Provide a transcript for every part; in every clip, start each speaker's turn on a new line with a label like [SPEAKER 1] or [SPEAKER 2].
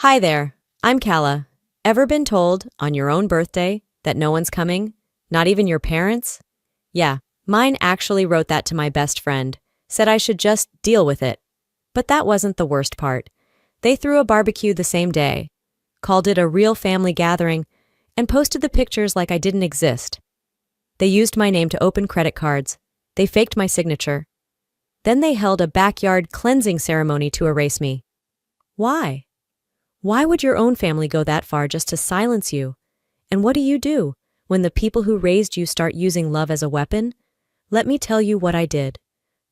[SPEAKER 1] Hi there, I'm Kala. Ever been told on your own birthday that no one's coming? Not even your parents? Yeah, mine actually wrote that to my best friend, said I should just deal with it. But that wasn't the worst part. They threw a barbecue the same day, called it a real family gathering, and posted the pictures like I didn't exist. They used my name to open credit cards. They faked my signature. Then they held a backyard cleansing ceremony to erase me. Why? Why would your own family go that far just to silence you? And what do you do when the people who raised you start using love as a weapon? Let me tell you what I did.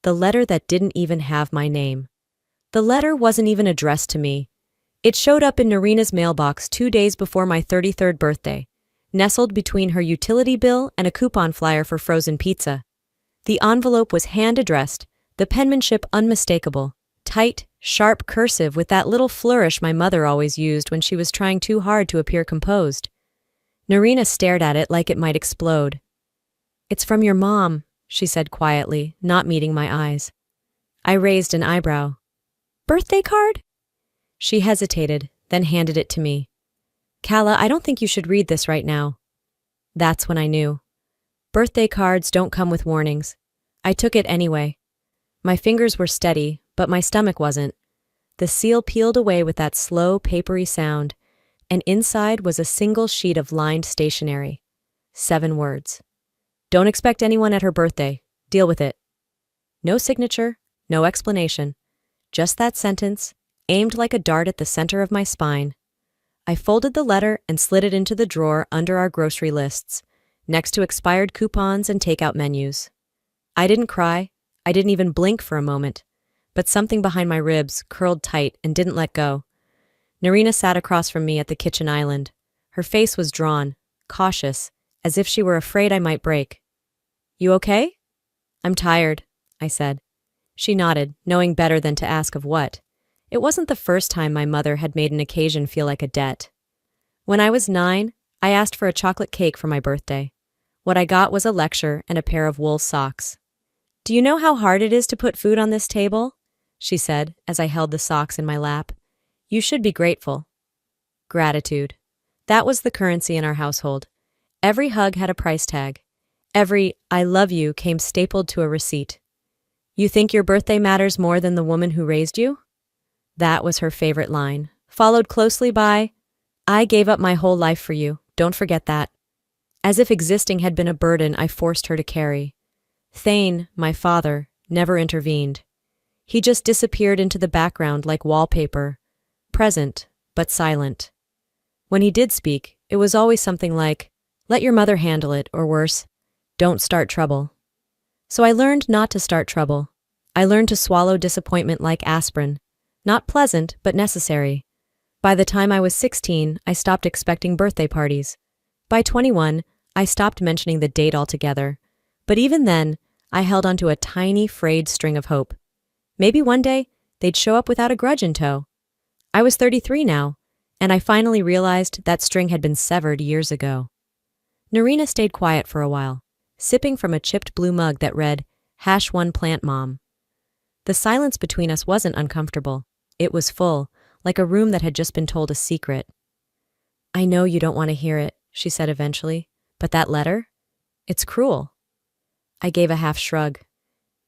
[SPEAKER 1] The letter that didn't even have my name. The letter wasn't even addressed to me. It showed up in Narina's mailbox 2 days before my 33rd birthday, nestled between her utility bill and a coupon flyer for frozen pizza. The envelope was hand-addressed, the penmanship unmistakable, tight, sharp cursive with that little flourish my mother always used when she was trying too hard to appear composed. Narina stared at it like it might explode. "It's from your mom," she said quietly, not meeting my eyes. I raised an eyebrow. "Birthday card?" She hesitated, then handed it to me. "Kala, I don't think you should read this right now." That's when I knew. Birthday cards don't come with warnings. I took it anyway. My fingers were steady, but my stomach wasn't. The seal peeled away with that slow, papery sound, and inside was a single sheet of lined stationery. 7 words. "Don't expect anyone at her birthday. Deal with it." No signature, no explanation. Just that sentence, aimed like a dart at the center of my spine. I folded the letter and slid it into the drawer under our grocery lists, next to expired coupons and takeout menus. I didn't cry. I didn't even blink for a moment. But something behind my ribs curled tight and didn't let go. Narina sat across from me at the kitchen island. Her face was drawn, cautious, as if she were afraid I might break. "You okay?" "I'm tired," I said. She nodded, knowing better than to ask of what. It wasn't the first time my mother had made an occasion feel like a debt. When I was 9, I asked for a chocolate cake for my birthday. What I got was a lecture and a pair of wool socks. "Do you know how hard it is to put food on this table?" she said as I held the socks in my lap. "You should be grateful." Gratitude. That was the currency in our household. Every hug had a price tag. Every "I love you" came stapled to a receipt. "You think your birthday matters more than the woman who raised you?" That was her favorite line, followed closely by, "I gave up my whole life for you, don't forget that." As if existing had been a burden I forced her to carry. Thane, my father, never intervened. He just disappeared into the background like wallpaper, present, but silent. When he did speak, it was always something like, "Let your mother handle it," or worse, "Don't start trouble." So I learned not to start trouble. I learned to swallow disappointment like aspirin. Not pleasant, but necessary. By the time I was 16, I stopped expecting birthday parties. By 21, I stopped mentioning the date altogether. But even then, I held onto a tiny, frayed string of hope. Maybe one day, they'd show up without a grudge in tow. I was 33 now, and I finally realized that string had been severed years ago. Narina stayed quiet for a while, sipping from a chipped blue mug that read, #1 Plant Mom. The silence between us wasn't uncomfortable. It was full, like a room that had just been told a secret. "I know you don't want to hear it," she said eventually, "but that letter? It's cruel." I gave a half shrug.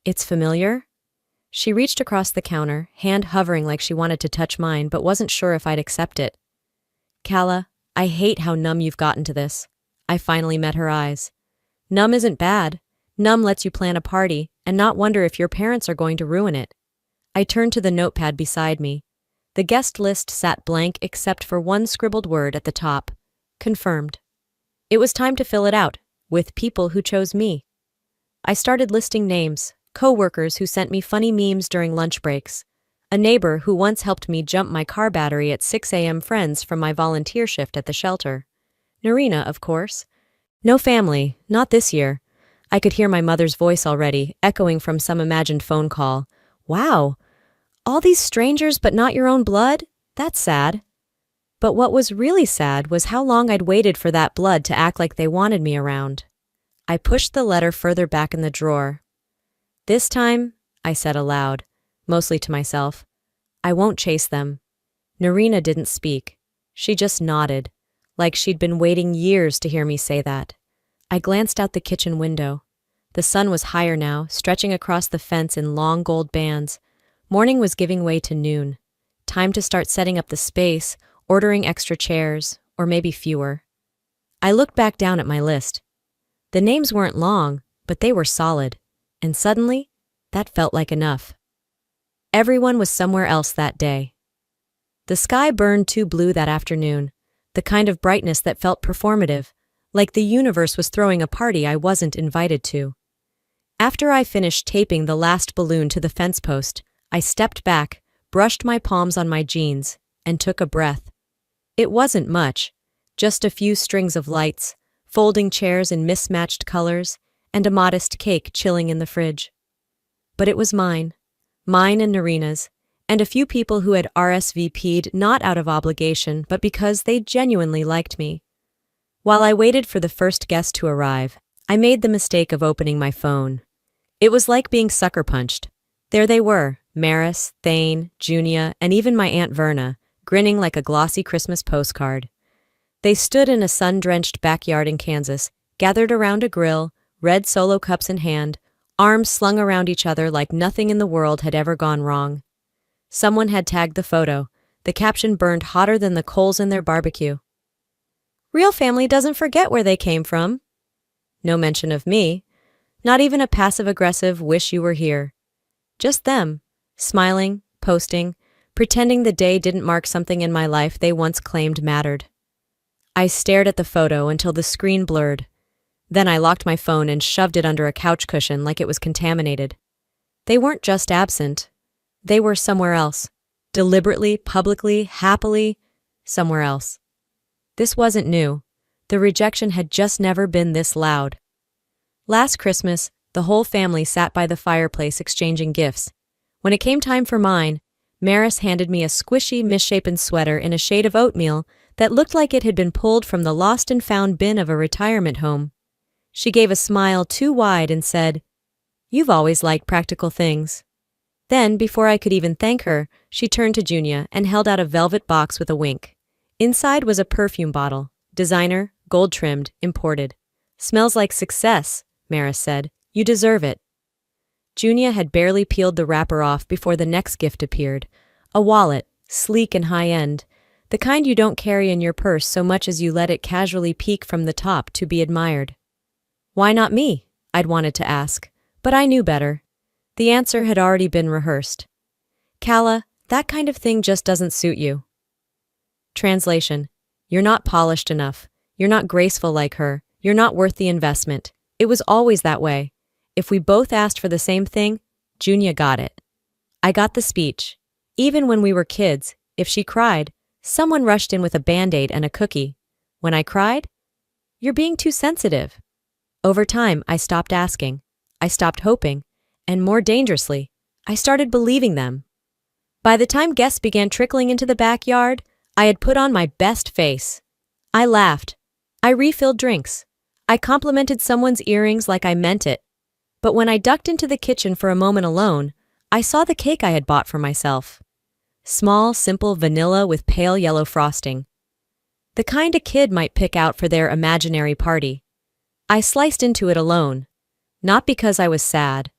[SPEAKER 1] "It's familiar?" She reached across the counter, hand hovering like she wanted to touch mine, but wasn't sure if I'd accept it. "Kala, I hate how numb you've gotten to this." I finally met her eyes. "Numb isn't bad. Numb lets you plan a party and not wonder if your parents are going to ruin it." I turned to the notepad beside me. The guest list sat blank except for one scribbled word at the top. Confirmed. It was time to fill it out, with people who chose me. I started listing names, co-workers who sent me funny memes during lunch breaks, a neighbor who once helped me jump my car battery at 6 a.m. friends from my volunteer shift at the shelter. Narina, of course. No family, not this year. I could hear my mother's voice already, echoing from some imagined phone call. "Wow, all these strangers but not your own blood? That's sad." But what was really sad was how long I'd waited for that blood to act like they wanted me around. I pushed the letter further back in the drawer. "This time," I said aloud, mostly to myself, "I won't chase them. Narina didn't speak. She just nodded, like she'd been waiting years to hear me say that. I glanced out the kitchen window. The sun was higher now, stretching across the fence in long gold bands. Morning was giving way to noon. Time to start setting up the space, ordering extra chairs, or maybe fewer. I looked back down at my list. The names weren't long, but they were solid. And suddenly, that felt like enough. Everyone was somewhere else that day. The sky burned too blue that afternoon, the kind of brightness that felt performative, like the universe was throwing a party I wasn't invited to. After I finished taping the last balloon to the fence post, I stepped back, brushed my palms on my jeans, and took a breath. It wasn't much, just a few strings of lights, folding chairs in mismatched colors, and a modest cake chilling in the fridge. But it was mine and Narina's, and a few people who had RSVP'd not out of obligation but because they genuinely liked me. While I waited for the first guest to arrive, I made the mistake of opening my phone. It was like being sucker punched. There they were, Maris, Thane, Junia, and even my Aunt Verna, grinning like a glossy Christmas postcard. They stood in a sun-drenched backyard in Kansas, gathered around a grill, red Solo cups in hand, arms slung around each other like nothing in the world had ever gone wrong. Someone had tagged the photo. The caption burned hotter than the coals in their barbecue. "Real family doesn't forget where they came from." No mention of me. Not even a passive-aggressive "wish you were here." Just them, smiling, posting, pretending the day didn't mark something in my life they once claimed mattered. I stared at the photo until the screen blurred. Then I locked my phone and shoved it under a couch cushion like it was contaminated. They weren't just absent. They were somewhere else. Deliberately, publicly, happily, somewhere else. This wasn't new. The rejection had just never been this loud. Last Christmas, the whole family sat by the fireplace exchanging gifts. When it came time for mine, Maris handed me a squishy, misshapen sweater in a shade of oatmeal that looked like it had been pulled from the lost and found bin of a retirement home. She gave a smile too wide and said, "You've always liked practical things." Then, before I could even thank her, she turned to Junia and held out a velvet box with a wink. Inside was a perfume bottle, designer, gold-trimmed, imported. "Smells like success," Maris said. "You deserve it." Junia had barely peeled the wrapper off before the next gift appeared, a wallet, sleek and high-end, the kind you don't carry in your purse so much as you let it casually peek from the top to be admired. Why not me? I'd wanted to ask, but I knew better. The answer had already been rehearsed. "Calla, that kind of thing just doesn't suit you." Translation: You're not polished enough. You're not graceful like her. You're not worth the investment. It was always that way. If we both asked for the same thing, Junia got it. I got the speech. Even when we were kids, if she cried, someone rushed in with a Band-Aid and a cookie. When I cried, "You're being too sensitive." Over time, I stopped asking. I stopped hoping. And more dangerously, I started believing them. By the time guests began trickling into the backyard, I had put on my best face. I laughed. I refilled drinks. I complimented someone's earrings like I meant it. But when I ducked into the kitchen for a moment alone, I saw the cake I had bought for myself. Small, simple vanilla with pale yellow frosting. The kind a kid might pick out for their imaginary party. I sliced into it alone. Not because I was sad,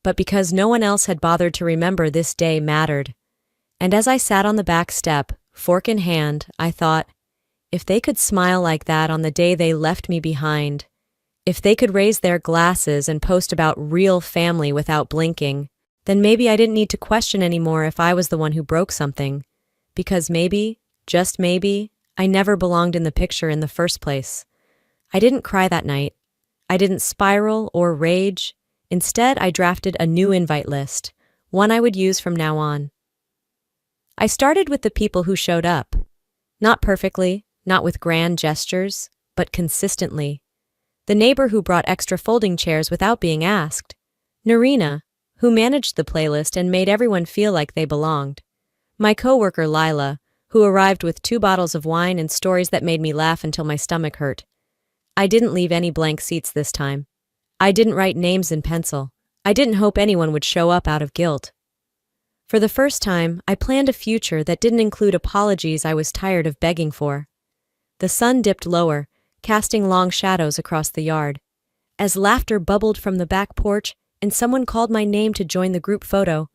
[SPEAKER 1] but because no one else had bothered to remember this day mattered. And as I sat on the back step, fork in hand, I thought, if they could smile like that on the day they left me behind, if they could raise their glasses and post about real family without blinking, then maybe I didn't need to question anymore if I was the one who broke something. Because maybe, just maybe, I never belonged in the picture in the first place. I didn't cry that night. I didn't spiral or rage. Instead, I drafted a new invite list, one I would use from now on. I started with the people who showed up. Not perfectly, not with grand gestures, but consistently. The neighbor who brought extra folding chairs without being asked. Narina, who managed the playlist and made everyone feel like they belonged. My coworker Lila, who arrived with 2 bottles of wine and stories that made me laugh until my stomach hurt. I didn't leave any blank seats this time. I didn't write names in pencil. I didn't hope anyone would show up out of guilt. For the first time, I planned a future that didn't include apologies I was tired of begging for. The sun dipped lower, casting long shadows across the yard. As laughter bubbled from the back porch and someone called my name to join the group photo,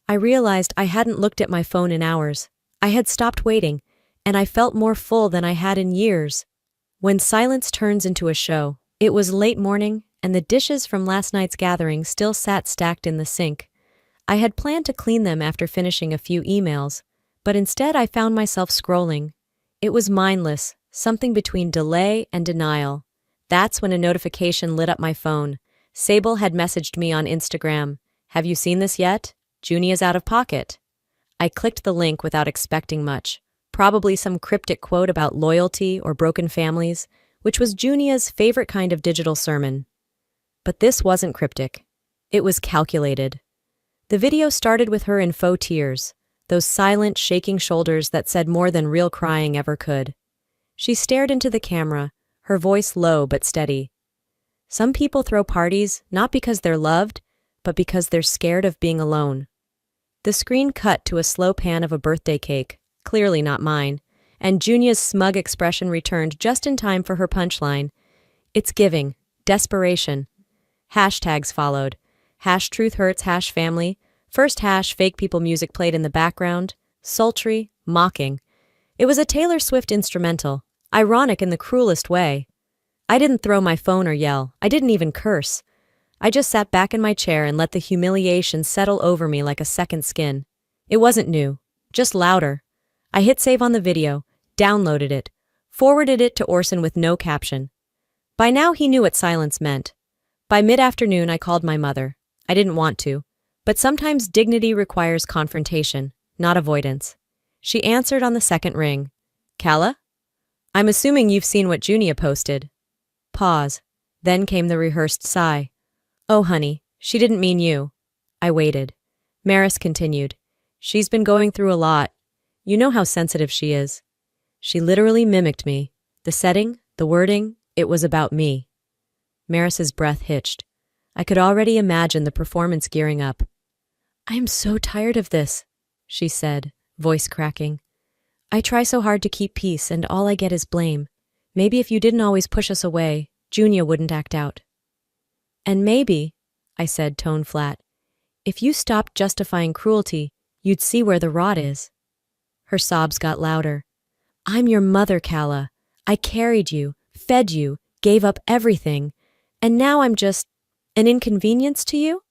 [SPEAKER 1] I realized I hadn't looked at my phone in hours. I had stopped waiting, and I felt more full than I had in years. When silence turns into a show, it was late morning, and the dishes from last night's gathering still sat stacked in the sink. I had planned to clean them after finishing a few emails, but instead I found myself scrolling. It was mindless, something between delay and denial. That's when a notification lit up my phone. Sable had messaged me on Instagram. "Have you seen this yet? Junia's out of pocket." I clicked the link without expecting much. Probably some cryptic quote about loyalty or broken families, which was Junia's favorite kind of digital sermon. But this wasn't cryptic. It was calculated. The video started with her in faux tears, those silent, shaking shoulders that said more than real crying ever could. She stared into the camera, her voice low but steady. Some people throw parties not because they're loved, but because they're scared of being alone. The screen cut to a slow pan of a birthday cake, clearly not mine, and Junia's smug expression returned just in time for her punchline. "It's giving. Desperation." Hashtags followed. #TruthHurts, #family. First #fake people music played in the background. Sultry, mocking. It was a Taylor Swift instrumental, ironic in the cruelest way. I didn't throw my phone or yell. I didn't even curse. I just sat back in my chair and let the humiliation settle over me like a second skin. It wasn't new, just louder. I hit save on the video, downloaded it, forwarded it to Orson with no caption. By now he knew what silence meant. By mid-afternoon I called my mother. I didn't want to, but sometimes dignity requires confrontation, not avoidance. She answered on the second ring. "Calla? I'm assuming you've seen what Junia posted." Pause. Then came the rehearsed sigh. "Oh, honey, she didn't mean you." I waited. Maris continued. "She's been going through a lot. You know how sensitive she is." She literally mimicked me. The setting, the wording, it was about me. Maris's breath hitched. I could already imagine the performance gearing up. "I am so tired of this," she said, voice cracking. "I try so hard to keep peace and all I get is blame. Maybe if you didn't always push us away, Junia wouldn't act out." "And maybe," I said, tone flat, "if you stopped justifying cruelty, you'd see where the rot is." Her sobs got louder. "I'm your mother, Calla. I carried you, fed you, gave up everything, and now I'm just an inconvenience to you?"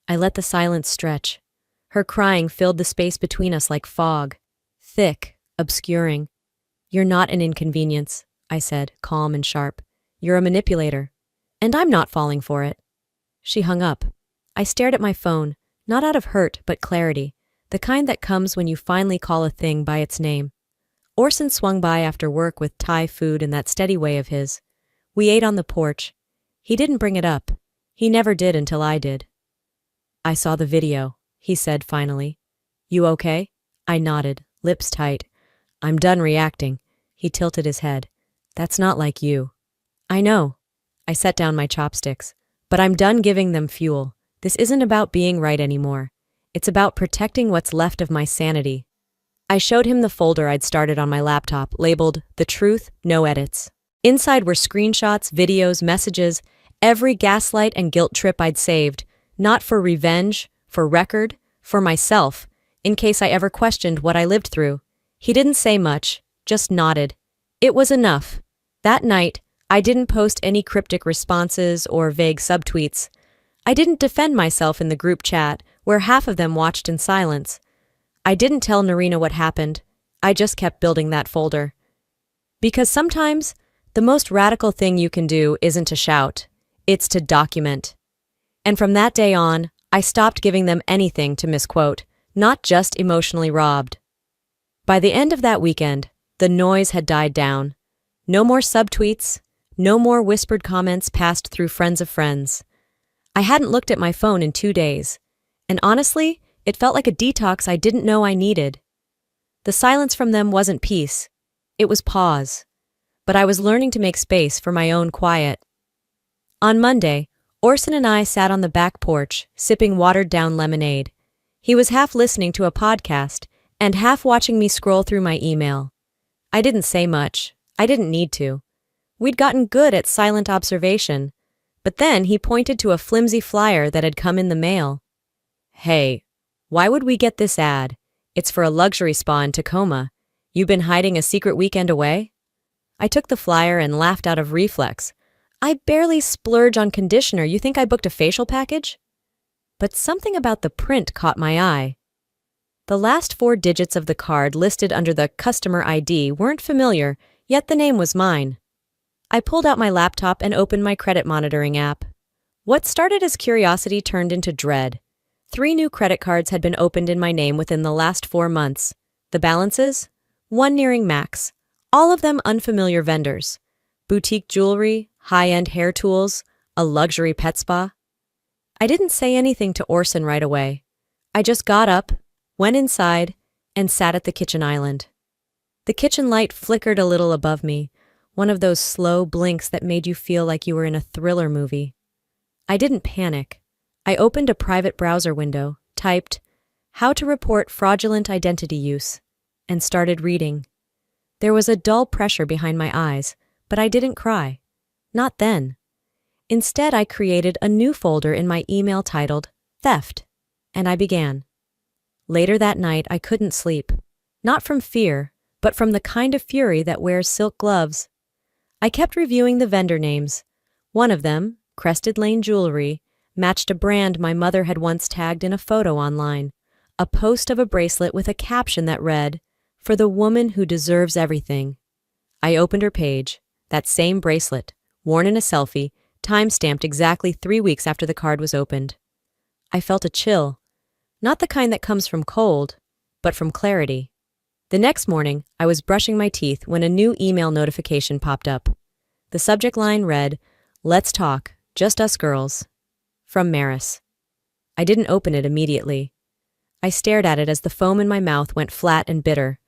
[SPEAKER 1] I let the silence stretch. Her crying filled the space between us like fog, thick, obscuring. "You're not an inconvenience," I said, calm and sharp. "You're a manipulator. And I'm not falling for it." She hung up. I stared at my phone, not out of hurt but clarity, the kind that comes when you finally call a thing by its name. Orson swung by after work with Thai food in that steady way of his. We ate on the porch. He didn't bring it up. He never did until I did. "I saw the video," he said finally. "You okay?" I nodded, lips tight. "I'm done reacting." He tilted his head. "That's not like you." "I know." I set down my chopsticks. "But I'm done giving them fuel. This isn't about being right anymore. It's about protecting what's left of my sanity." I showed him the folder I'd started on my laptop, labeled "The Truth, No Edits." Inside were screenshots, videos, messages, every gaslight and guilt trip I'd saved, not for revenge, for record, for myself, in case I ever questioned what I lived through. He didn't say much, just nodded. It was enough. That night, I didn't post any cryptic responses or vague subtweets. I didn't defend myself in the group chat, where half of them watched in silence. I didn't tell Narina what happened. I just kept building that folder. Because sometimes, the most radical thing you can do isn't to shout. It's to document. And from that day on, I stopped giving them anything to misquote, not just emotionally robbed. By the end of that weekend, the noise had died down. No more subtweets, no more whispered comments passed through friends of friends. I hadn't looked at my phone in 2 days, and honestly, it felt like a detox I didn't know I needed. The silence from them wasn't peace, it was pause. But I was learning to make space for my own quiet. On Monday, Orson and I sat on the back porch, sipping watered-down lemonade. He was half listening to a podcast and half watching me scroll through my email. I didn't say much. I didn't need to. We'd gotten good at silent observation. But then he pointed to a flimsy flyer that had come in the mail. "Hey, why would we get this ad? It's for a luxury spa in Tacoma. You been hiding a secret weekend away?" I took the flyer and laughed out of reflex. I barely splurge on conditioner. You think I booked a facial package? But something about the print caught my eye. The last 4 digits of the card listed under the customer ID weren't familiar, yet the name was mine. I pulled out my laptop and opened my credit monitoring app. What started as curiosity turned into dread. 3 new credit cards had been opened in my name within the last 4 months. The balances? 1 nearing max. All of them unfamiliar vendors. Boutique jewelry, high-end hair tools, a luxury pet spa. I didn't say anything to Orson right away. I just got up, went inside, and sat at the kitchen island. The kitchen light flickered a little above me, one of those slow blinks that made you feel like you were in a thriller movie. I didn't panic. I opened a private browser window, typed, "How to report fraudulent identity use," and started reading. There was a dull pressure behind my eyes, but I didn't cry. Not then. Instead, I created a new folder in my email titled Theft, and I began. Later that night, I couldn't sleep. Not from fear, but from the kind of fury that wears silk gloves. I kept reviewing the vendor names. One of them, Crested Lane Jewelry, matched a brand my mother had once tagged in a photo online, a post of a bracelet with a caption that read, "For the woman who deserves everything." I opened her page, that same bracelet, worn in a selfie, time-stamped exactly 3 weeks after the card was opened. I felt a chill, not the kind that comes from cold, but from clarity. The next morning, I was brushing my teeth when a new email notification popped up. The subject line read, "Let's talk, just us girls." From Maris. I didn't open it immediately. I stared at it as the foam in my mouth went flat and bitter.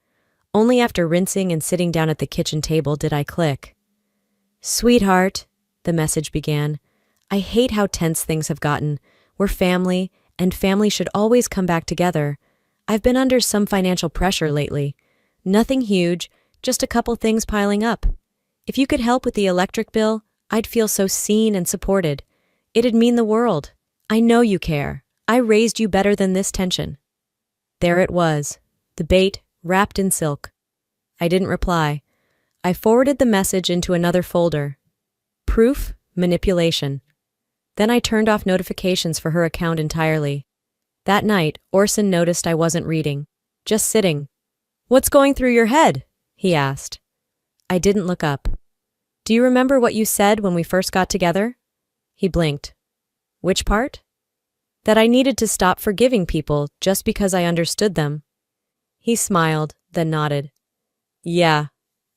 [SPEAKER 1] Only after rinsing and sitting down at the kitchen table did I click. "Sweetheart," the message began, "I hate how tense things have gotten. We're family, and family should always come back together. I've been under some financial pressure lately. Nothing huge, just a couple things piling up. If you could help with the electric bill, I'd feel so seen and supported. It'd mean the world. I know you care. I raised you better than this tension." There it was, the bait wrapped in silk. I didn't reply. I forwarded the message into another folder. Proof, manipulation. Then I turned off notifications for her account entirely. That night, Orson noticed I wasn't reading, just sitting. "What's going through your head?" he asked. I didn't look up. "Do you remember what you said when we first got together?" He blinked. "Which part?" "That I needed to stop forgiving people just because I understood them." He smiled, then nodded. "Yeah,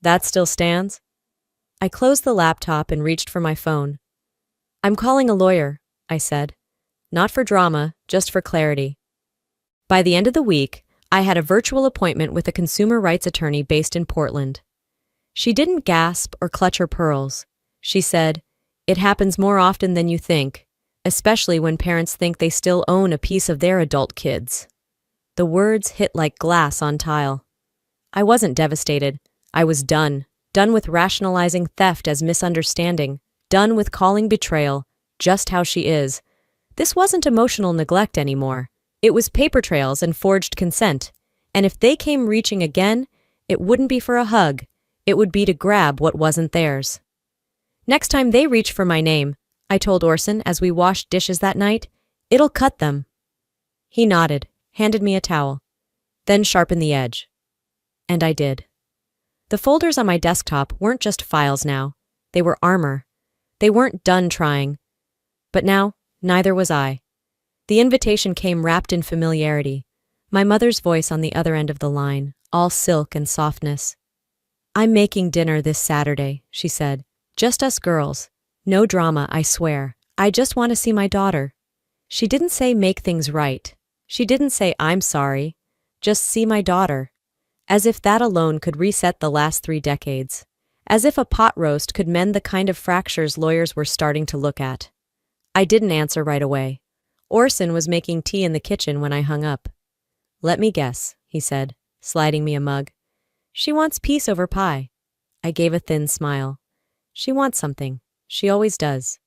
[SPEAKER 1] that still stands?" I closed the laptop and reached for my phone. "I'm calling a lawyer," I said. "Not for drama, just for clarity." By the end of the week, I had a virtual appointment with a consumer rights attorney based in Portland. She didn't gasp or clutch her pearls. She said, "It happens more often than you think, especially when parents think they still own a piece of their adult kids." The words hit like glass on tile. I wasn't devastated. I was done. Done with rationalizing theft as misunderstanding. Done with calling betrayal just how she is. This wasn't emotional neglect anymore. It was paper trails and forged consent. And if they came reaching again, it wouldn't be for a hug. It would be to grab what wasn't theirs. "Next time they reach for my name," I told Orson as we washed dishes that night, "it'll cut them." He nodded, handed me a towel, then sharpened the edge. And I did. The folders on my desktop weren't just files now. They were armor. They weren't done trying. But now, neither was I. The invitation came wrapped in familiarity. My mother's voice on the other end of the line, all silk and softness. "I'm making dinner this Saturday," she said. "Just us girls. No drama, I swear. I just want to see my daughter." She didn't say make things right. She didn't say I'm sorry. Just see my daughter. As if that alone could reset the last 3 decades. As if a pot roast could mend the kind of fractures lawyers were starting to look at. I didn't answer right away. Orson was making tea in the kitchen when I hung up. "Let me guess," he said, sliding me a mug. "She wants peace over pie." I gave a thin smile. "She wants something. She always does."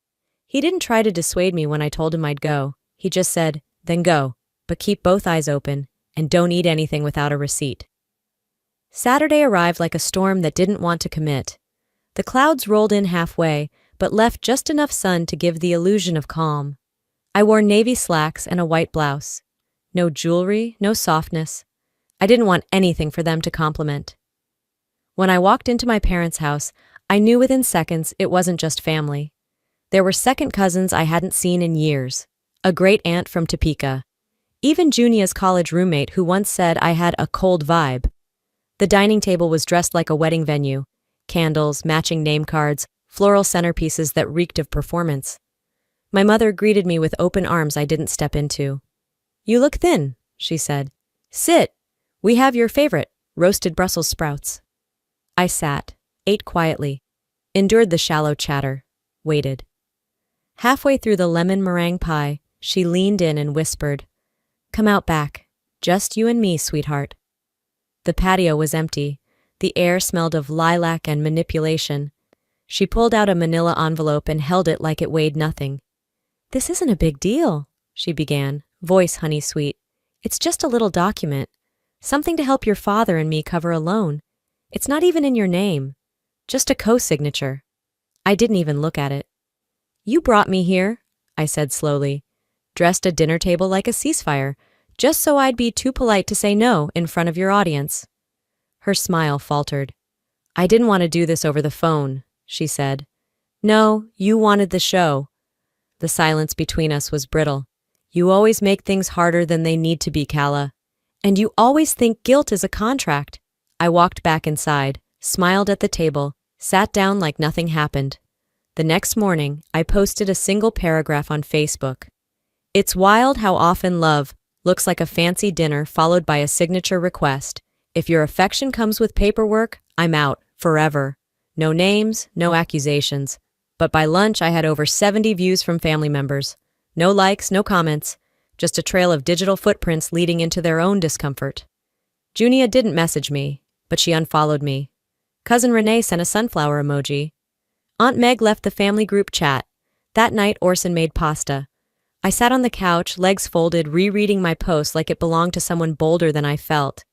[SPEAKER 1] He didn't try to dissuade me when I told him I'd go. He just said, "Then go, but keep both eyes open, and don't eat anything without a receipt." Saturday arrived like a storm that didn't want to commit. The clouds rolled in halfway, but left just enough sun to give the illusion of calm. I wore navy slacks and a white blouse. No jewelry, no softness. I didn't want anything for them to compliment. When I walked into my parents' house, I knew within seconds it wasn't just family. There were second cousins I hadn't seen in years, a great aunt from Topeka, even Junia's college roommate who once said I had a cold vibe. The dining table was dressed like a wedding venue. Candles, matching name cards, floral centerpieces that reeked of performance. My mother greeted me with open arms I didn't step into. "You look thin," she said. "Sit. We have your favorite, roasted Brussels sprouts." I sat, ate quietly, endured the shallow chatter, waited. Halfway through the lemon meringue pie, she leaned in and whispered, "Come out back. Just you and me, sweetheart." The patio was empty. The air smelled of lilac and manipulation. She pulled out a manila envelope and held it like it weighed nothing. "This isn't a big deal," she began, voice honey-sweet. "It's just a little document. Something to help your father and me cover a loan. It's not even in your name. Just a co-signature." I didn't even look at it. "You brought me here," I said slowly. "Dressed a dinner table like a ceasefire, just so I'd be too polite to say no in front of your audience." Her smile faltered. "I didn't want to do this over the phone," she said. "No, you wanted the show." The silence between us was brittle. "You always make things harder than they need to be, Calla. And you always think guilt is a contract." I walked back inside, smiled at the table, sat down like nothing happened. The next morning, I posted a single paragraph on Facebook. "It's wild how often love looks like a fancy dinner followed by a signature request. If your affection comes with paperwork, I'm out, forever. No names, no accusations. But by lunch, I had over 70 views from family members. No likes, no comments. Just a trail of digital footprints leading into their own discomfort. Junia didn't message me, but she unfollowed me. Cousin Renee sent a sunflower emoji. Aunt Meg left the family group chat. That night, Orson made pasta. I sat on the couch, legs folded, rereading my post like it belonged to someone bolder than I felt.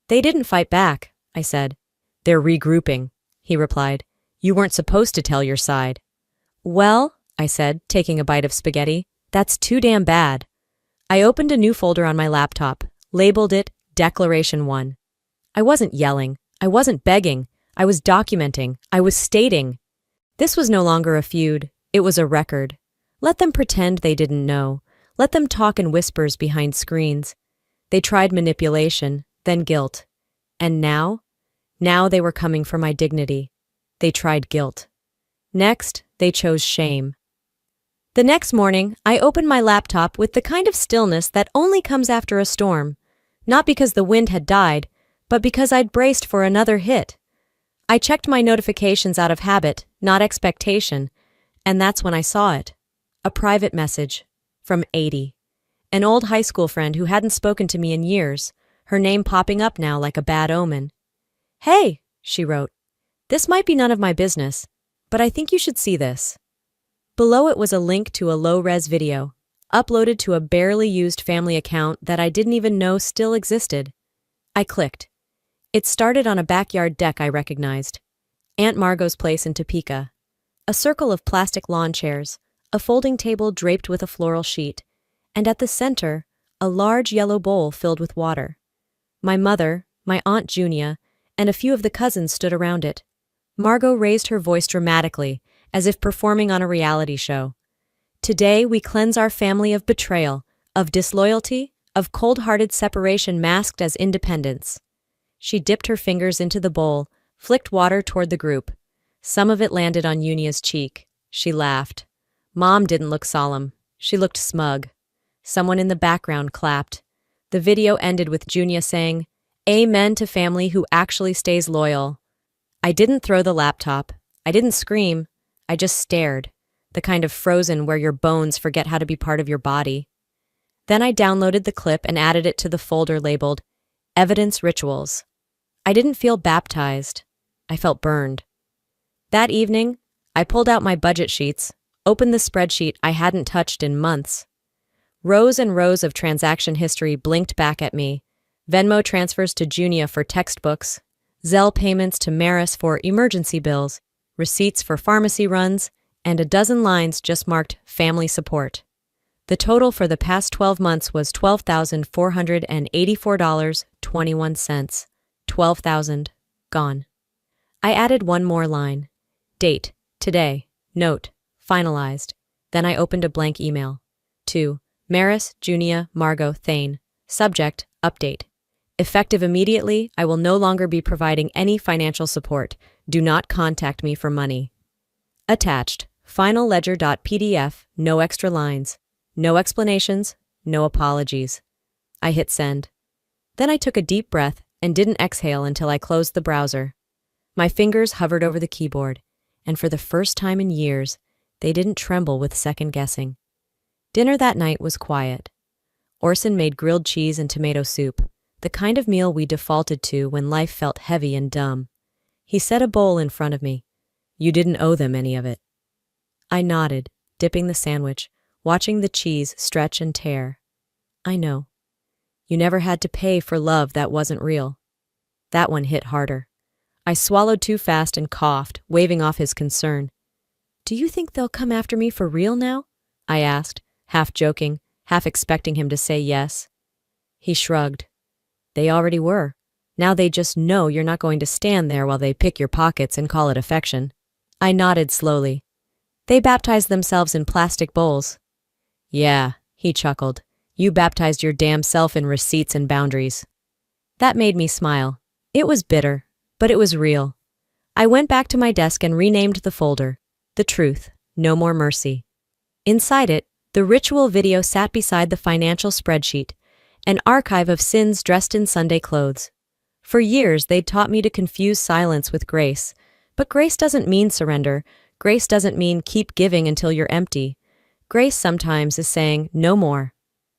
[SPEAKER 1] "They didn't fight back," I said. "They're regrouping," he replied. "You weren't supposed to tell your side." "Well," I said, taking a bite of spaghetti, "that's too damn bad." I opened a new folder on my laptop, labeled it Declaration 1. I wasn't yelling. I wasn't begging. I was documenting. I was stating. This was no longer a feud. It was a record. Let them pretend they didn't know. Let them talk in whispers behind screens. They tried manipulation, then guilt. And now? Now they were coming for my dignity. They tried guilt. Next, they chose shame. The next morning, I opened my laptop with the kind of stillness that only comes after a storm. Not because the wind had died, but because I'd braced for another hit. I checked my notifications out of habit, not expectation, and that's when I saw it. A private message from 80. An old high school friend who hadn't spoken to me in years, her name popping up now like a bad omen. "Hey," she wrote. "This might be none of my business, but I think you should see this." Below it was a link to a low-res video, uploaded to a barely used family account that I didn't even know still existed. I clicked. It started on a backyard deck I recognized. Aunt Margot's place in Topeka. A circle of plastic lawn chairs, a folding table draped with a floral sheet, and at the center, a large yellow bowl filled with water. My mother, my Aunt Junia, and a few of the cousins stood around it. Margot raised her voice dramatically, as if performing on a reality show. "Today we cleanse our family of betrayal, of disloyalty, of cold-hearted separation masked as independence." She dipped her fingers into the bowl, flicked water toward the group. Some of it landed on Unia's cheek. She laughed. Mom didn't look solemn. She looked smug. Someone in the background clapped. The video ended with Junia saying, "Amen to family who actually stays loyal." I didn't throw the laptop. I didn't scream. I just stared. the kind of frozen where your bones forget how to be part of your body. Then I downloaded the clip and added it to the folder labeled Evidence Rituals. I didn't feel baptized. I felt burned. That evening, I pulled out my budget sheets, opened the spreadsheet I hadn't touched in months. Rows and rows of transaction history blinked back at me. Venmo transfers to Junia for textbooks, Zelle payments to Maris for emergency bills, receipts for pharmacy runs, and a dozen lines just marked family support. The total for the past 12 months was $12,484.21. 12,000. Gone. I added one more line. Date. Today. Note. Finalized. Then I opened a blank email. To Maris, Junia, Margot, Thane. Subject. Update. Effective immediately, I will no longer be providing any financial support. Do not contact me for money. Attached. Final ledger.pdf. No extra lines. No explanations. No apologies. I hit send. Then I took a deep breath and didn't exhale until I closed the browser. My fingers hovered over the keyboard, and for the first time in years, they didn't tremble with second-guessing. Dinner that night was quiet. Orson made grilled cheese and tomato soup, the kind of meal we defaulted to when life felt heavy and dumb. He set a bowl in front of me. You didn't owe them any of it. I nodded, dipping the sandwich, watching the cheese stretch and tear. I know. You never had to pay for love that wasn't real. That one hit harder. I swallowed too fast and coughed, waving off his concern. Do you think they'll come after me for real now? I asked, half joking, half expecting him to say yes. He shrugged. They already were. Now they just know you're not going to stand there while they pick your pockets and call it affection. I nodded slowly. They baptized themselves in plastic bowls. Yeah, he chuckled. You baptized your damn self in receipts and boundaries. That made me smile. It was bitter, but it was real. I went back to my desk and renamed the folder. The Truth, No More Mercy. Inside it, the ritual video sat beside the financial spreadsheet, an archive of sins dressed in Sunday clothes. For years, they'd taught me to confuse silence with grace. But grace doesn't mean surrender. Grace doesn't mean keep giving until you're empty. Grace sometimes is saying, no more.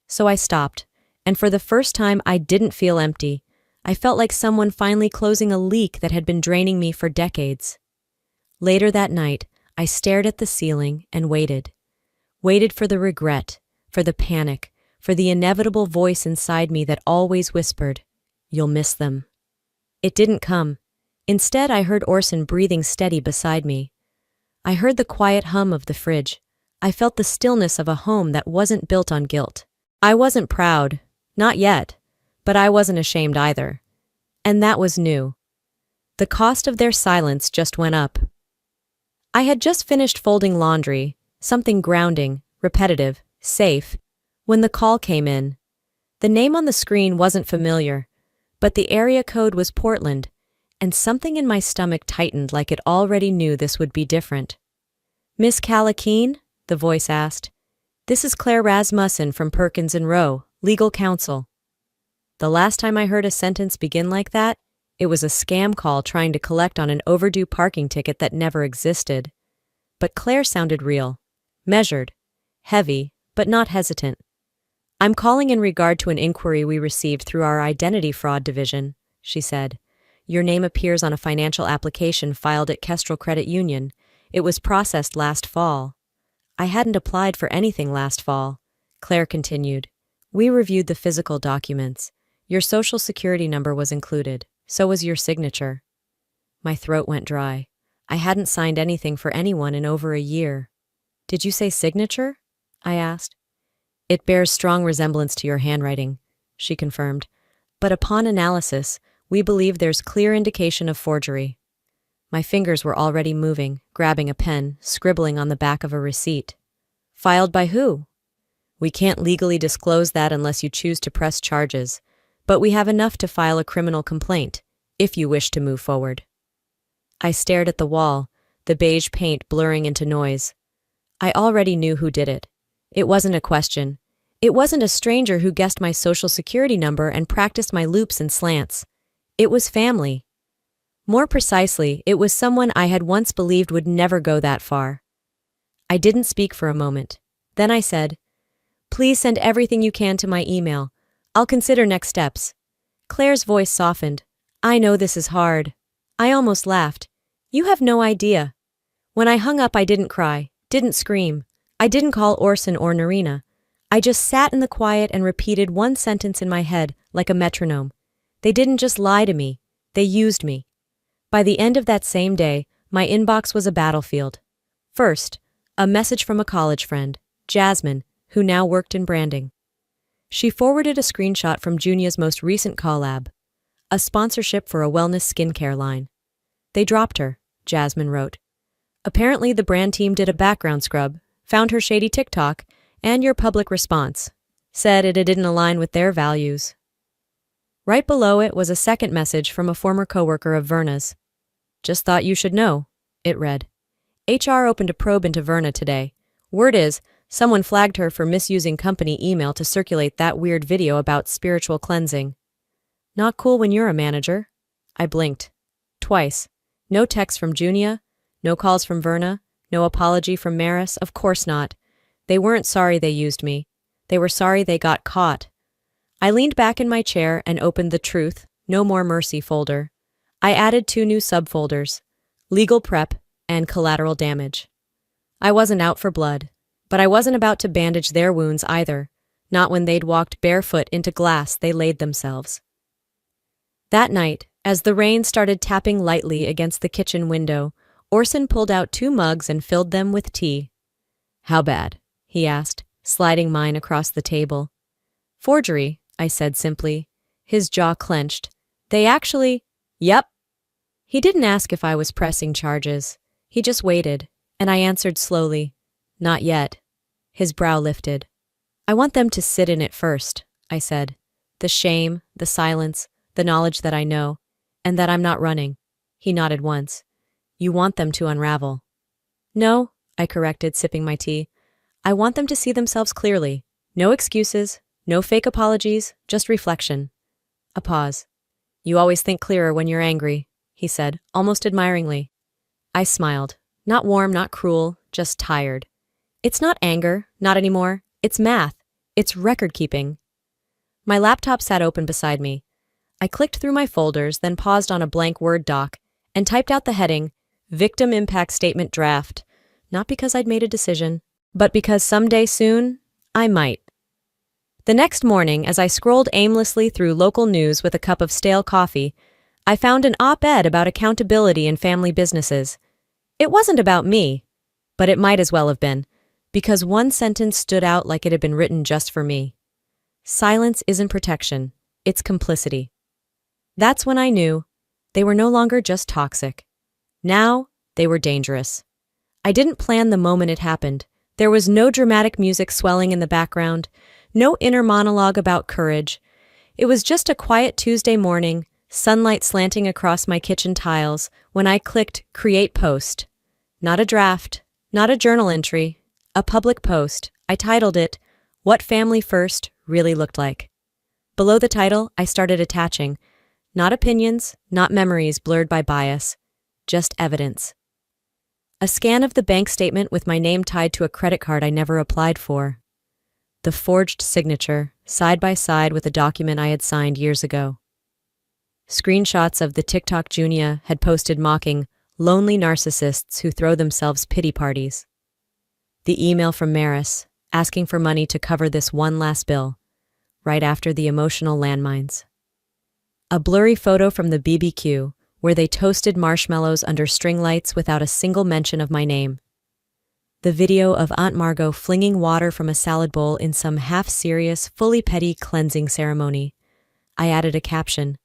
[SPEAKER 1] So I stopped, and for the first time I didn't feel empty. I felt like someone finally closing a leak that had been draining me for decades. Later that night, I stared at the ceiling and waited. Waited for the regret, for the panic, for the inevitable voice inside me that always whispered, you'll miss them. It didn't come. Instead, I heard Orson breathing steady beside me. I heard the quiet hum of the fridge. I felt the stillness of a home that wasn't built on guilt. I wasn't proud, not yet, but I wasn't ashamed either. And that was new. The cost of their silence just went up. I had just finished folding laundry, something grounding, repetitive, safe, when the call came in. The name on the screen wasn't familiar, but the area code was Portland, and something in my stomach tightened like it already knew this would be different. Miss Callakeen? The voice asked. This is Claire Rasmussen from Perkins & Rowe, legal counsel. The last time I heard a sentence begin like that, it was a scam call trying to collect on an overdue parking ticket that never existed. But Claire sounded real, measured, heavy, but not hesitant. I'm calling in regard to an inquiry we received through our identity fraud division, she said. Your name appears on a financial application filed at Kestrel Credit Union. It was processed last fall. I hadn't applied for anything last fall, Claire continued. We reviewed the physical documents. Your social security number was included. So was your signature. My throat went dry. I hadn't signed anything for anyone in over a year. Did you say signature? I asked. It bears strong resemblance to your handwriting, she confirmed. But upon analysis, we believe there's clear indication of forgery. My fingers were already moving, grabbing a pen, scribbling on the back of a receipt. Filed by who? We can't legally disclose that unless you choose to press charges, but we have enough to file a criminal complaint, if you wish to move forward. I stared at the wall, the beige paint blurring into noise. I already knew who did it. It wasn't a question. It wasn't a stranger who guessed my social security number and practiced my loops and slants. It was family. More precisely, it was someone I had once believed would never go that far. I didn't speak for a moment. Then I said, "Please send everything you can to my email. I'll consider next steps." Claire's voice softened. "I know this is hard." I almost laughed. "You have no idea." When I hung up, I didn't cry, didn't scream. I didn't call Orson or Narina. I just sat in the quiet and repeated one sentence in my head like a metronome. They didn't just lie to me, they used me. By the end of that same day, my inbox was a battlefield. First, a message from a college friend, Jasmine, who now worked in branding. She forwarded a screenshot from Junia's most recent collab, a sponsorship for a wellness skincare line. "They dropped her," Jasmine wrote. "Apparently the brand team did a background scrub, found her shady TikTok, and your public response. Said it didn't align with their values." Right below it was a second message from a former coworker of Verna's. "Just thought you should know," it read. "HR opened a probe into Verna today. Word is, someone flagged her for misusing company email to circulate that weird video about spiritual cleansing. Not cool when you're a manager." I blinked. Twice. No text from Junia, no calls from Verna, no apology from Maris, of course not. They weren't sorry they used me. They were sorry they got caught. I leaned back in my chair and opened the Truth, No More Mercy folder. I added 2 new subfolders, Legal Prep and Collateral Damage. I wasn't out for blood, but I wasn't about to bandage their wounds either, not when they'd walked barefoot into glass they laid themselves. That night, as the rain started tapping lightly against the kitchen window, Orson pulled out 2 mugs and filled them with tea. "How bad?" he asked, sliding mine across the table. "Forgery," I said simply. His jaw clenched. "They actually—" "Yep." He didn't ask if I was pressing charges. He just waited, and I answered slowly, "Not yet." His brow lifted. "I want them to sit in it first," I said. "The shame, the silence, the knowledge that I know, and that I'm not running." He nodded once. "You want them to unravel." "No," I corrected, sipping my tea. "I want them to see themselves clearly. No excuses, no fake apologies, just reflection." A pause. "You always think clearer when you're angry," he said, almost admiringly. I smiled. Not warm, not cruel, just tired. "It's not anger, not anymore. It's math. It's record-keeping." My laptop sat open beside me. I clicked through my folders, then paused on a blank Word doc and typed out the heading, Victim Impact Statement Draft, not because I'd made a decision, but because someday soon, I might. The next morning, as I scrolled aimlessly through local news with a cup of stale coffee, I found an op-ed about accountability in family businesses. It wasn't about me, but it might as well have been, because one sentence stood out like it had been written just for me. "Silence isn't protection, it's complicity." That's when I knew they were no longer just toxic. Now, they were dangerous. I didn't plan the moment it happened. There was no dramatic music swelling in the background, no inner monologue about courage. It was just a quiet Tuesday morning, sunlight slanting across my kitchen tiles, when I clicked Create Post. Not a draft, not a journal entry, a public post. I titled it, What Family First Really Looked Like. Below the title, I started attaching, not opinions, not memories blurred by bias, just evidence. A scan of the bank statement with my name tied to a credit card I never applied for. The forged signature, side by side with a document I had signed years ago. Screenshots of the TikTok Junia had posted mocking lonely narcissists who throw themselves pity parties. The email from Maris, asking for money to cover this one last bill, right after the emotional landmines. A blurry photo from the BBQ, where they toasted marshmallows under string lights without a single mention of my name. The video of Aunt Margot flinging water from a salad bowl in some half-serious, fully petty cleansing ceremony. I added a caption.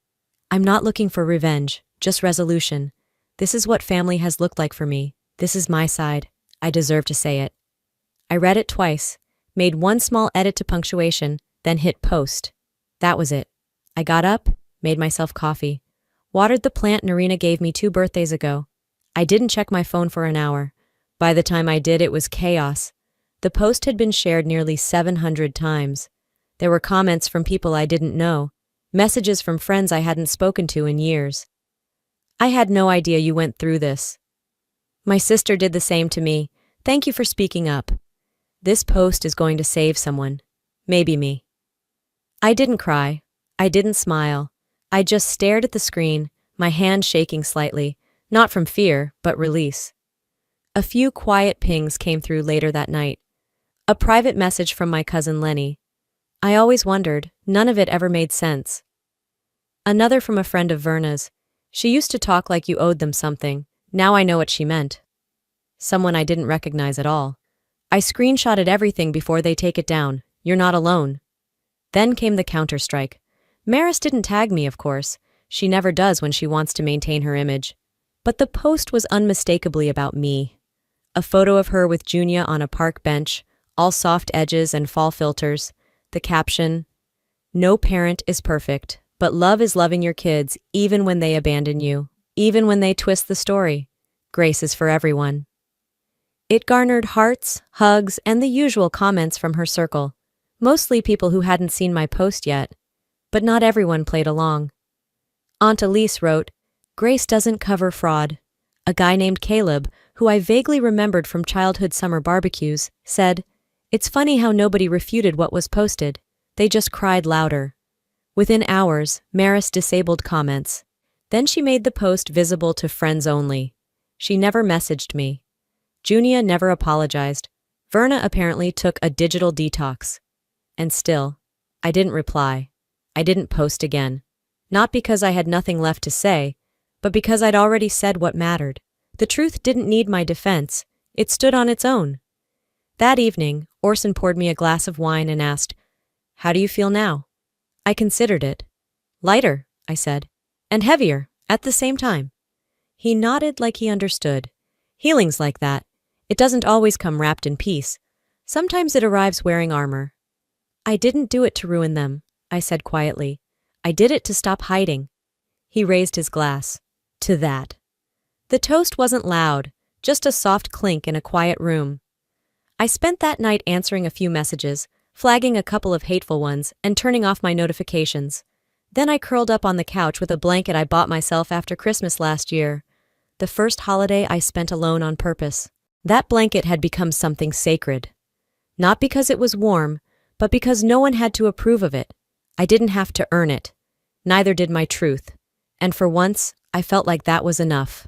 [SPEAKER 1] "I'm not looking for revenge, just resolution. This is what family has looked like for me. This is my side. I deserve to say it." I read it twice, made one small edit to punctuation, then hit post. That was it. I got up, made myself coffee, watered the plant Narina gave me 2 birthdays ago. I didn't check my phone for an hour. By the time I did, it was chaos. The post had been shared nearly 700 times. There were comments from people I didn't know, messages from friends I hadn't spoken to in years. "I had no idea you went through this." My sister did the same to me. Thank you for speaking up. This post is going to save someone. Maybe me. I didn't cry. I didn't smile. I just stared at the screen, my hand shaking slightly, not from fear, but release. A few quiet pings came through later that night. A private message from my cousin Lenny. I always wondered, none of it ever made sense. Another from a friend of Verna's. She used to talk like you owed them something. Now I know what she meant. Someone I didn't recognize at all. I screenshotted everything before they take it down. You're not alone. Then came the counter-strike. Maris didn't tag me, of course. She never does when she wants to maintain her image. But the post was unmistakably about me. A photo of her with Junia on a park bench, all soft edges and fall filters. The caption, "No parent is perfect, but love is loving your kids even when they abandon you, even when they twist the story. Grace is for everyone." It garnered hearts, hugs, and the usual comments from her circle. Mostly people who hadn't seen my post yet. But not everyone played along. Aunt Elise wrote, "Grace doesn't cover fraud." A guy named Caleb, who I vaguely remembered from childhood summer barbecues, said, "It's funny how nobody refuted what was posted. They just cried louder." Within hours, Maris disabled comments. Then she made the post visible to friends only. She never messaged me. Junia never apologized. Verna apparently took a digital detox. And still, I didn't reply. I didn't post again. Not because I had nothing left to say, but because I'd already said what mattered. The truth didn't need my defense. It stood on its own. That evening, Orson poured me a glass of wine and asked, "How do you feel now?" I considered it. "Lighter," I said, "and heavier at the same time." He nodded like he understood. Healing's like that. It doesn't always come wrapped in peace. Sometimes it arrives wearing armor. "I didn't do it to ruin them," I said quietly. "I did it to stop hiding." He raised his glass. "To that." The toast wasn't loud, just a soft clink in a quiet room. I spent that night answering a few messages, flagging a couple of hateful ones, and turning off my notifications. Then I curled up on the couch with a blanket I bought myself after Christmas last year. The first holiday I spent alone on purpose. That blanket had become something sacred. Not because it was warm, but because no one had to approve of it. I didn't have to earn it. Neither did my truth. And for once, I felt like that was enough.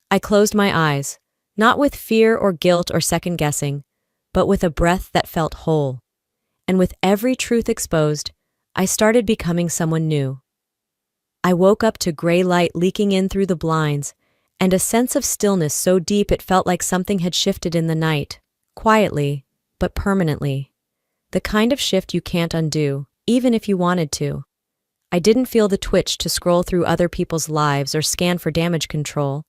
[SPEAKER 1] I closed my eyes, not with fear or guilt or second-guessing, but with a breath that felt whole. And with every truth exposed, I started becoming someone new. I woke up to gray light leaking in through the blinds, and a sense of stillness so deep it felt like something had shifted in the night, quietly, but permanently. The kind of shift you can't undo, even if you wanted to. I didn't feel the twitch to scroll through other people's lives or scan for damage control.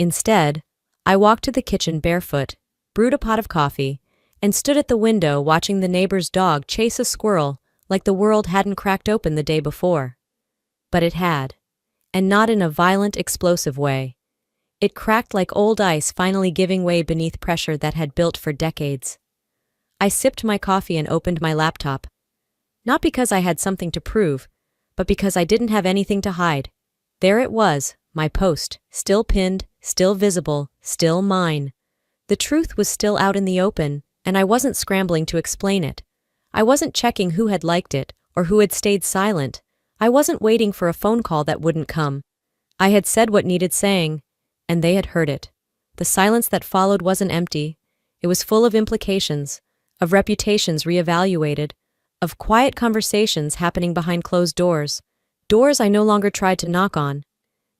[SPEAKER 1] Instead, I walked to the kitchen barefoot, brewed a pot of coffee, and stood at the window watching the neighbor's dog chase a squirrel like the world hadn't cracked open the day before. But it had, and not in a violent, explosive way. It cracked like old ice finally giving way beneath pressure that had built for decades. I sipped my coffee and opened my laptop. Not because I had something to prove, but because I didn't have anything to hide. There it was, my post, still pinned, still visible, still mine. The truth was still out in the open, and I wasn't scrambling to explain it. I wasn't checking who had liked it, or who had stayed silent. I wasn't waiting for a phone call that wouldn't come. I had said what needed saying, and they had heard it. The silence that followed wasn't empty. It was full of implications, of reputations reevaluated, of quiet conversations happening behind closed doors. Doors I no longer tried to knock on.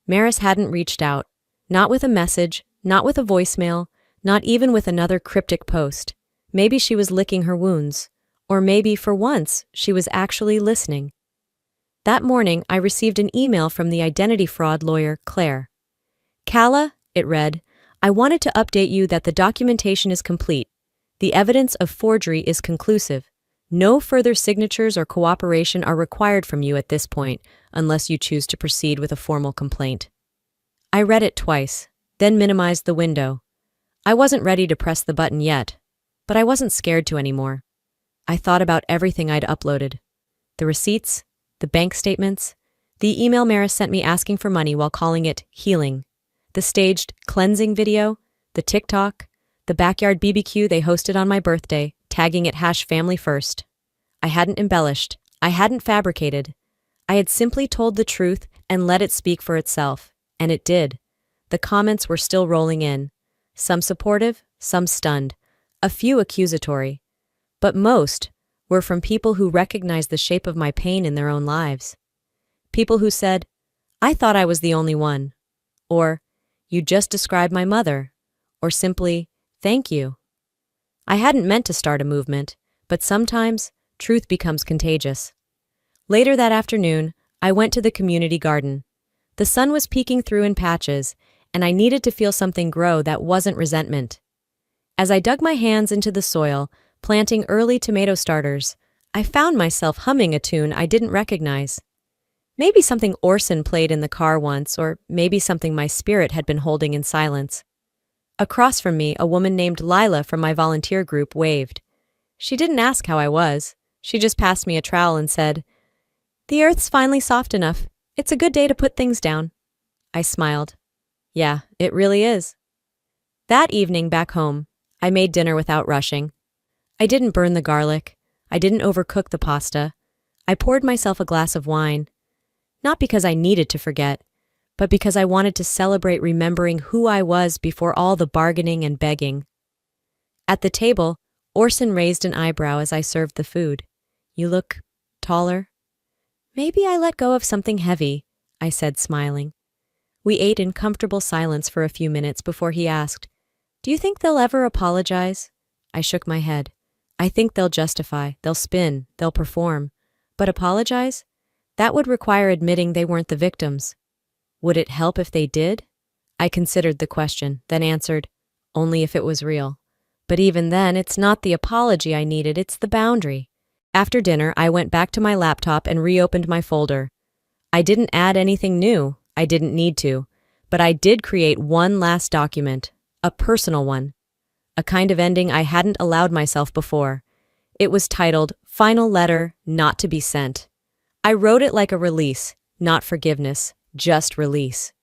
[SPEAKER 1] Maris hadn't reached out. Not with a message, not with a voicemail, not even with another cryptic post. Maybe she was licking her wounds. Or maybe, for once, she was actually listening. That morning, I received an email from the identity fraud lawyer, Claire. "Calla," it read, "I wanted to update you that the documentation is complete. The evidence of forgery is conclusive. No further signatures or cooperation are required from you at this point, unless you choose to proceed with a formal complaint." I read it twice, then minimized the window. I wasn't ready to press the button yet, but I wasn't scared to anymore. I thought about everything I'd uploaded. The receipts, the bank statements, the email Maris sent me asking for money while calling it healing, the staged cleansing video, the TikTok, The backyard BBQ they hosted on my birthday, tagging it #FamilyFirst. I hadn't embellished. I hadn't fabricated. I had simply told the truth and let it speak for itself. And it did. The comments were still rolling in. Some supportive, some stunned, a few accusatory. But most were from people who recognized the shape of my pain in their own lives. People who said, "I thought I was the only one," or "You just described my mother," or simply, "Thank you." I hadn't meant to start a movement, but sometimes truth becomes contagious. Later that afternoon, I went to the community garden. The sun was peeking through in patches, and I needed to feel something grow that wasn't resentment. As I dug my hands into the soil, planting early tomato starters, I found myself humming a tune I didn't recognize. Maybe something Orson played in the car once, or maybe something my spirit had been holding in silence. Across from me, a woman named Lila from my volunteer group waved. She didn't ask how I was. She just passed me a trowel and said, "The earth's finally soft enough. It's a good day to put things down." I smiled. Yeah, it really is. That evening back home, I made dinner without rushing. I didn't burn the garlic. I didn't overcook the pasta. I poured myself a glass of wine. Not because I needed to forget, but because I wanted to celebrate remembering who I was before all the bargaining and begging. At the table, Orson raised an eyebrow as I served the food. "You look taller." "Maybe I let go of something heavy," I said, smiling. We ate in comfortable silence for a few minutes before he asked, "Do you think they'll ever apologize?" I shook my head. "I think they'll justify, they'll spin, they'll perform. But apologize? That would require admitting they weren't the victims. Would it help if they did?" I considered the question, then answered, "Only if it was real. But even then, it's not the apology I needed, it's the boundary." After dinner, I went back to my laptop and reopened my folder. I didn't add anything new. I didn't need to. But I did create one last document, a personal one. A kind of ending I hadn't allowed myself before. It was titled, "Final Letter Not to Be Sent." I wrote it like a release, not forgiveness, just release.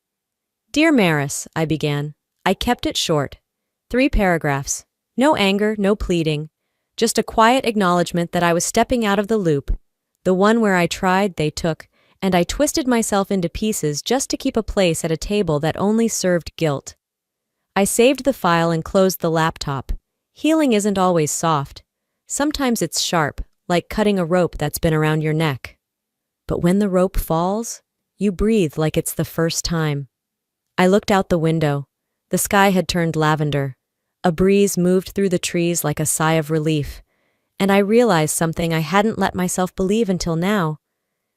[SPEAKER 1] "Dear Maris," I began. I kept it short. 3 paragraphs. No anger, no pleading. Just a quiet acknowledgement that I was stepping out of the loop, the one where I tried, they took, and I twisted myself into pieces just to keep a place at a table that only served guilt. I saved the file and closed the laptop. Healing isn't always soft. Sometimes it's sharp, like cutting a rope that's been around your neck. But when the rope falls, you breathe like it's the first time. I looked out the window. The sky had turned lavender. A breeze moved through the trees like a sigh of relief, and I realized something I hadn't let myself believe until now.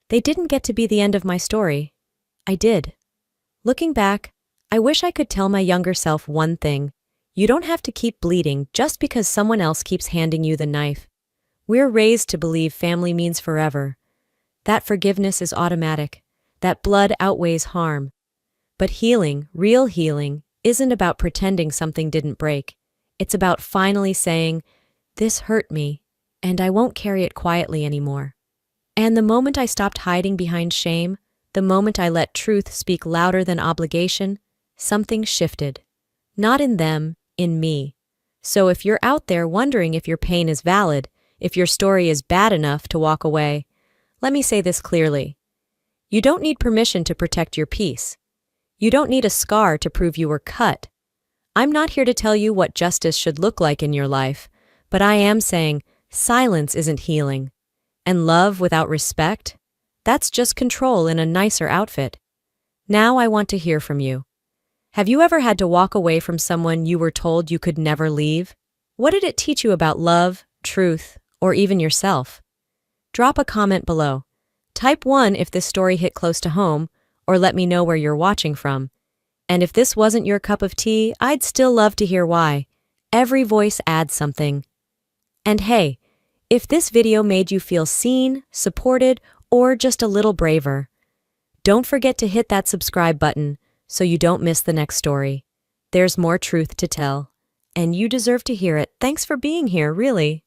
[SPEAKER 1] They didn't get to be the end of my story. I did. Looking back, I wish I could tell my younger self one thing. You don't have to keep bleeding just because someone else keeps handing you the knife. We're raised to believe family means forever. That forgiveness is automatic. That blood outweighs harm. But healing, real healing, isn't about pretending something didn't break. It's about finally saying, "This hurt me, and I won't carry it quietly anymore." And the moment I stopped hiding behind shame, the moment I let truth speak louder than obligation, something shifted. Not in them, in me. So if you're out there wondering if your pain is valid, if your story is bad enough to walk away, let me say this clearly. You don't need permission to protect your peace. You don't need a scar to prove you were cut. I'm not here to tell you what justice should look like in your life, but I am saying silence isn't healing. And love without respect? That's just control in a nicer outfit. Now I want to hear from you. Have you ever had to walk away from someone you were told you could never leave? What did it teach you about love, truth, or even yourself? Drop a comment below. Type 1 if this story hit close to home, or let me know where you're watching from. And if this wasn't your cup of tea, I'd still love to hear why. Every voice adds something. And hey, if this video made you feel seen, supported, or just a little braver, don't forget to hit that subscribe button so you don't miss the next story. There's more truth to tell, and you deserve to hear it. Thanks for being here, really.